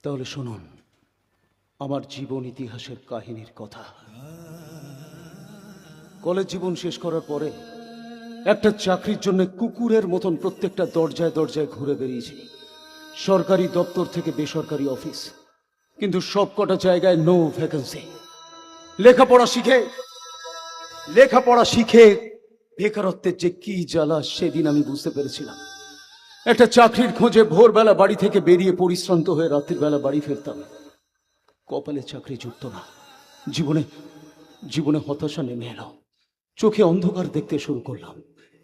তাহলে শুনুন আমার জীবন ইতিহাসের কাহিনীর কথা। কলেজ জীবন শেষ করার পরে একটা চাকরির জন্য কুকুরের মতন প্রত্যেকটা দরজায় দরজায় ঘুরে বেরিয়েছি, সরকারি দপ্তর থেকে বেসরকারি অফিস, কিন্তু সব কটা জায়গায় নো ভ্যাকেন্সি। লেখাপড়া শিখে বেকারত্বের যে কি জ্বালা সেদিন আমি বুঝতে পেরেছিলাম। একটা চাকরির খোঁজে ভোরবেলা বাড়ি থেকে বেরিয়ে পরিশ্রান্ত হয়ে রাত্রির বেলা বাড়ি ফিরতাম, কপালে চাকরি জুটত না। জীবনে হতাশা নেমে এলো, চোখে অন্ধকার দেখতে শুরু করলাম।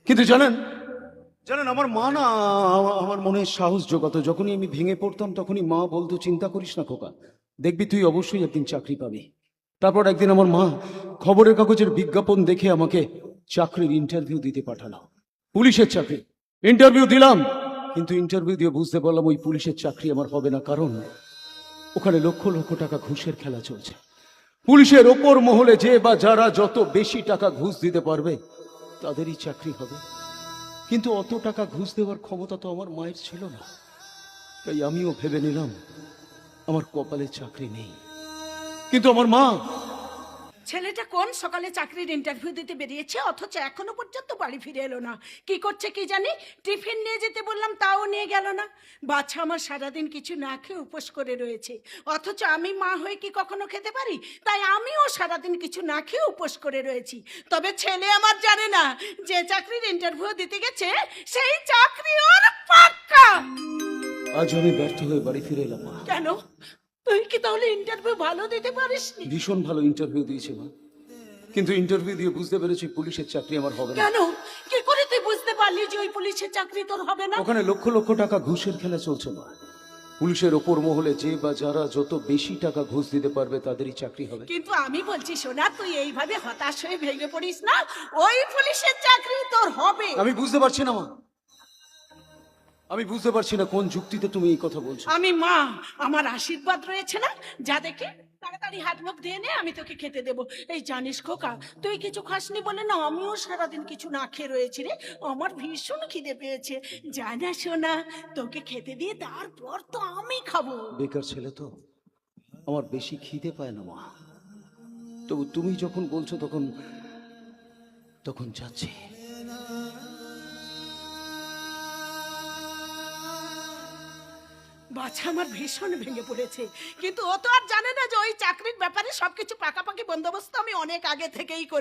কিন্তু জানেন আমার মা না আমার মনে সাহস জোগাতো। যখনই আমি ভেঙে পড়তাম তখনই মা বলতো, চিন্তা করিস না খোকা, দেখবি তুই অবশ্যই একদিন চাকরি পাবি। তারপর একদিন আমার মা খবরের কাগজের বিজ্ঞাপন দেখে আমাকে চাকরির ইন্টারভিউ দিতে পাঠালো, পুলিশের চাকরি। ইন্টারভিউ দিলাম, কিন্তু ইন্টারভিউ দিয়ে বুঝতে পারলাম ওই পুলিশের চাকরি আমার হবে না, কারণ ওখানে লক্ষ লক্ষ টাকা ঘুষের খেলা চলছে। পুলিশের ওপর মহলে যে বা যারা যত বেশি টাকা ঘুষ দিতে পারবে তাদেরই চাকরি হবে। কিন্তু অত টাকা ঘুষ দেওয়ার ক্ষমতা তো আমার মায়ের ছিল না, তাই আমিও ভেবে নিলাম আমার কপালে চাকরি নেই। কিন্তু আমার মা, ছেলেটা কোন সকালে চাকরির ইন্টারভিউ দিতে বেরিয়েছে, অথচ এখনো পর্যন্ত বাড়ি ফিরে এলো না। কি করছে কি জানি, টিফিন নিয়ে যেতে বললাম তাও নিয়ে গেল না। বাচ্চা আমার সারাদিন কিছু না খেয়ে উপোস করে রয়েছে, অথচ আমি মা হয়ে কি কখনো খেতে পারি? তাই আমিও সারাদিন কিছু না খেয়ে উপোস করে রয়েছি। তবে ছেলে আমার জানে না যে চাকরির ইন্টারভিউ দিতে গেছে সেই চাকরি ওর পাক্কা। আজ আমি ব্যর্থ হয়ে বাড়ি ফিরে এলাম। মা, কেন? তুই কি তাহলে ইন্টারভিউ ভালো দিতে পারিসনি? ভীষণ ভালো ইন্টারভিউ দিয়েছি মা, কিন্তু ইন্টারভিউ দিয়ে বুঝতে পেরেছি পুলিশের চাকরি আমার হবে না। কেন? কি করে তুই বুঝতে পারলি যে ওই পুলিশের চাকরি তোর হবে না? ওখানে লক্ষ লক্ষ টাকা ঘুষের খেলা চলছে মা। পুলিশের ওপর মহলে যে বা যারা যত বেশি টাকা ঘুষ দিতে পারবে তাদেরই চাকরি হবে। কিন্তু আমি বলছি সোনা, তুই এইভাবে হতাশ হয়ে ভেঙে পড়িস না, ওই পুলিশের চাকরি তোর হবে। আমি বুঝতে পারছি না মা, আমি বুঝতে পারছি না কোন যুক্তিতে তুমি এই কথা বলছো। আমি মা, আমার আশীর্বাদ রয়েছে না, যা দেখে তাড়াতাড়ি হাত মুখ দিয়ে নে, আমি তোকে খেতে দেবো। এই জানিস খোকা, তুই কিছু খাসনি বলে না আমিও সারাদিন কিছু না খেয়ে রয়েছি রে। আমার ভীষণ খিদে পেয়েছে, জানা সোনা, তোকে খেতে দিয়ে তারপর তো আমি খাবো। বেকার ছেলে তো, আমার বেশি খিদে পায় না মা, তবু তুমি যখন বলছো তখন যাচ্ছি। বাচ্চা আমার ভীষণ ভেঙে পড়েছে, কিন্তু ও তো আর জানে না যে ওই চাকরির ব্যাপারে সবকিছু পাকাপাকি বন্দোবস্ত আমি অনেক আগে থেকেই করে